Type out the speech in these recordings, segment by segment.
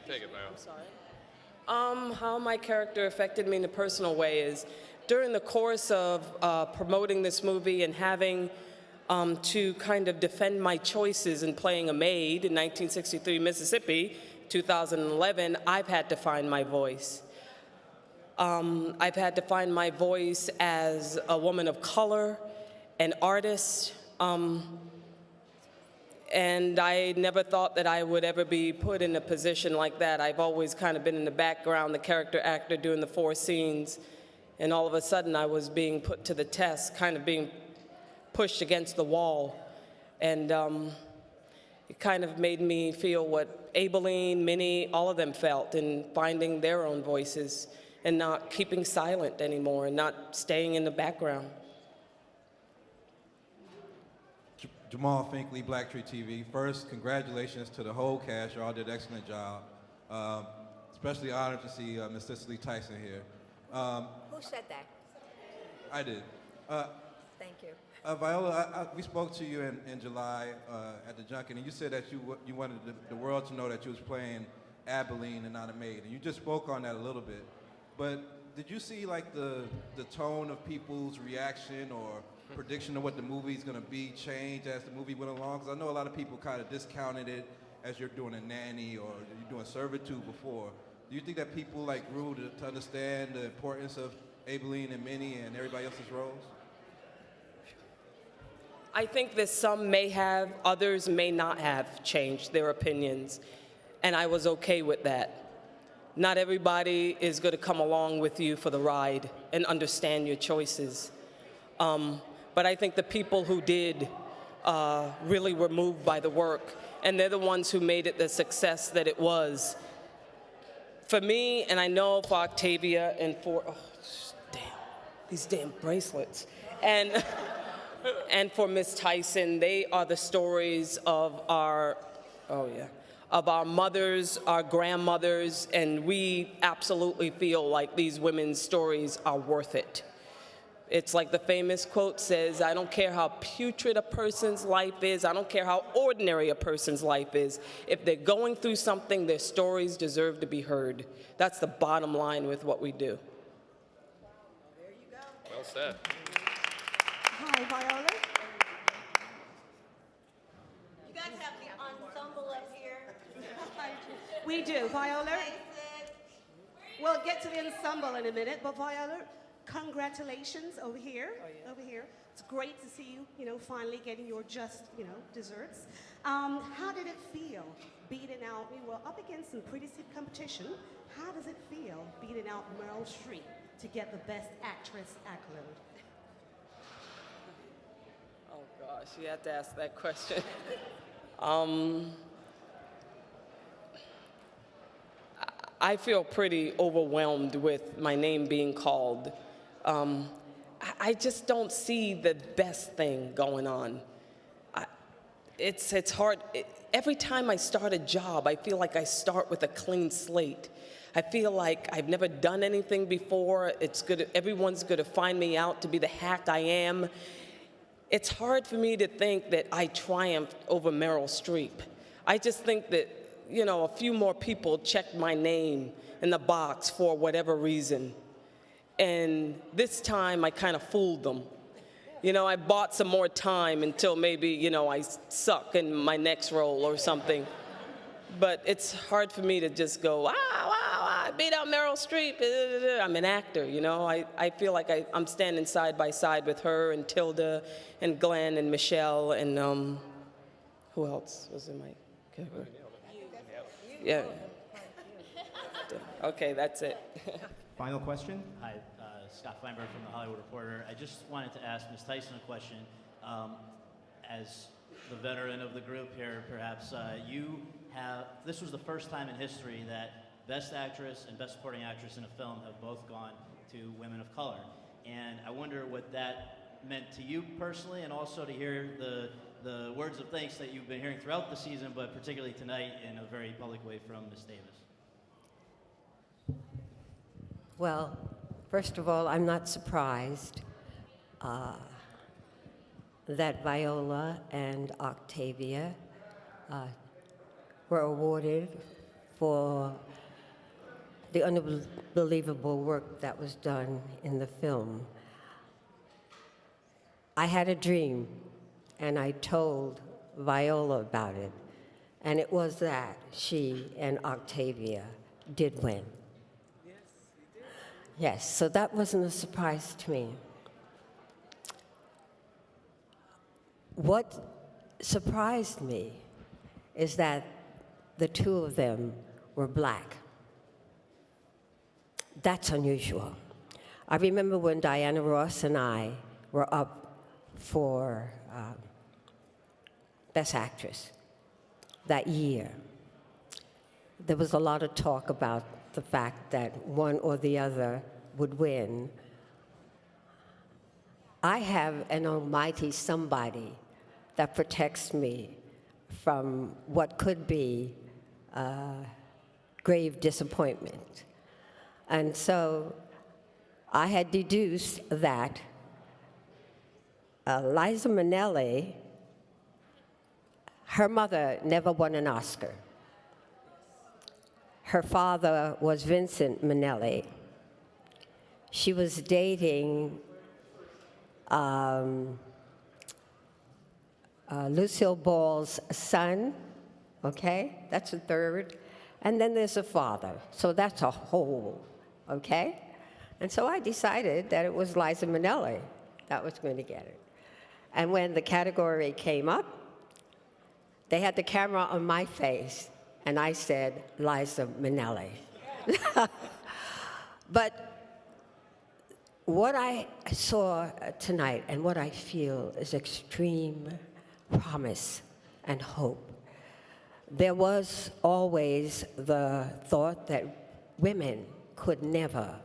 Take it, Viola. I'm sorry. How my character affected me in a personal way is during the course of promoting this movie and having to kind of defend my choices in playing a maid in 1963 Mississippi, 2011, I've had to find my voice. I've had to find my voice as a woman of color, an artist, and I never thought that I would ever be put in a position like that. I've always kind of been in the background, the character actor doing the 4 scenes, and all of a sudden I was being put to the test, kind of being pushed against the wall. And it kind of made me feel what Aibileen, Minnie, all of them felt in finding their own voices and not keeping silent anymore and not staying in the background. Jamal Finkley, BlackTree TV. First, congratulations to the whole cast. You all did an excellent job. Especially honored to see Miss Cicely Tyson here. Who said that? I did. Thank you. Viola, we spoke to you in July at the junket, and you said that you wanted the world to know that you was playing Aibileen and not a maid. And you just spoke on that a little bit. But did you see like the tone of people's reaction or prediction of what the movie's going to be change as the movie went along? Because I know a lot of people kind of discounted it as you're doing a nanny or you're doing servitude before. Do you think that people like grew to understand the importance of Aibileen and Minnie and everybody else's roles? I think that some may have, others may not have changed their opinions, and I was okay with that. Not everybody is going to come along with you for the ride and understand your choices. But I think the people who did really were moved by the work, and they're the ones who made it the success that it was. For me, and I know for Octavia and for, these damn bracelets, and, and for Miss Tyson, they are the stories of our, of our mothers, our grandmothers, and we absolutely feel like these women's stories are worth it. It's like the famous quote says, I don't care how putrid a person's life is, I don't care how ordinary a person's life is, if they're going through something, their stories deserve to be heard. That's the bottom line with what we do. There you go. Well said. Hi, Viola. You guys have the ensemble up here. We do, Viola. We'll get to the ensemble in a minute, but Viola, congratulations over here. Over here. It's great to see you, finally getting your just, desserts. How did it feel beating out, we were up against some pretty stiff competition. How does it feel beating out Meryl Streep to get the Best Actress accolade? Oh gosh, you have to ask that question. I feel pretty overwhelmed with my name being called. I just don't see the best thing going on. It's hard. Every time I start a job, I feel like I start with a clean slate. I feel like I've never done anything before. Everyone's going to find me out to be the hack I am. It's hard for me to think that I triumphed over Meryl Streep. I just think that, a few more people checked my name in the box for whatever reason. And this time I kind of fooled them. I bought some more time until maybe, I suck in my next role or something. But it's hard for me to just go, I beat out Meryl Streep. I'm an actor, I feel like I'm standing side by side with her and Tilda and Glenn and Michelle and who else was in my category? Yeah. Okay, that's it. Final question? Hi, Scott Feinberg from The Hollywood Reporter. I just wanted to ask Ms. Tyson a question. As the veteran of the group here, perhaps, this was the first time in history that Best Actress and Best Supporting Actress in a film have both gone to women of color. And I wonder what that meant to you personally, and also to hear the words of thanks that you've been hearing throughout the season, but particularly tonight in a very public way from Ms. Davis. Well, first of all, I'm not surprised that Viola and Octavia were awarded for the unbelievable work that was done in the film. I had a dream, and I told Viola about it, and it was that she and Octavia did win. Yes, so that wasn't a surprise to me. What surprised me is that the two of them were black. That's unusual. I remember when Diana Ross and I were up for Best Actress that year. There was a lot of talk about the fact that one or the other would win. I have an almighty somebody that protects me from what could be grave disappointment. And so I had deduced that Liza Minnelli, her mother never won an Oscar. Her father was Vincent Minnelli. She was dating Lucille Ball's son, okay? That's a third. And then there's a father, so that's a whole, okay? And so I decided that it was Liza Minnelli that was going to get it. And when the category came up, they had the camera on my face, and I said, Liza Minnelli. But what I saw tonight and what I feel is extreme promise and hope. There was always the thought that women could never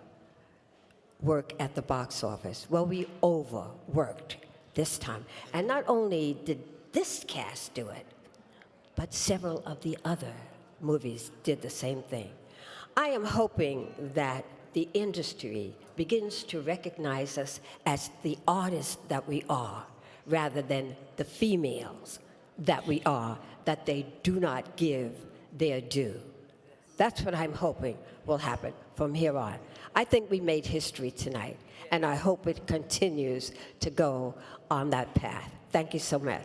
work at the box office. Well, we overworked this time. And not only did this cast do it, but several of the other movies did the same thing. I am hoping that the industry begins to recognize us as the artists that we are, rather than the females that we are, that they do not give their due. That's what I'm hoping will happen from here on. I think we made history tonight, and I hope it continues to go on that path. Thank you so much.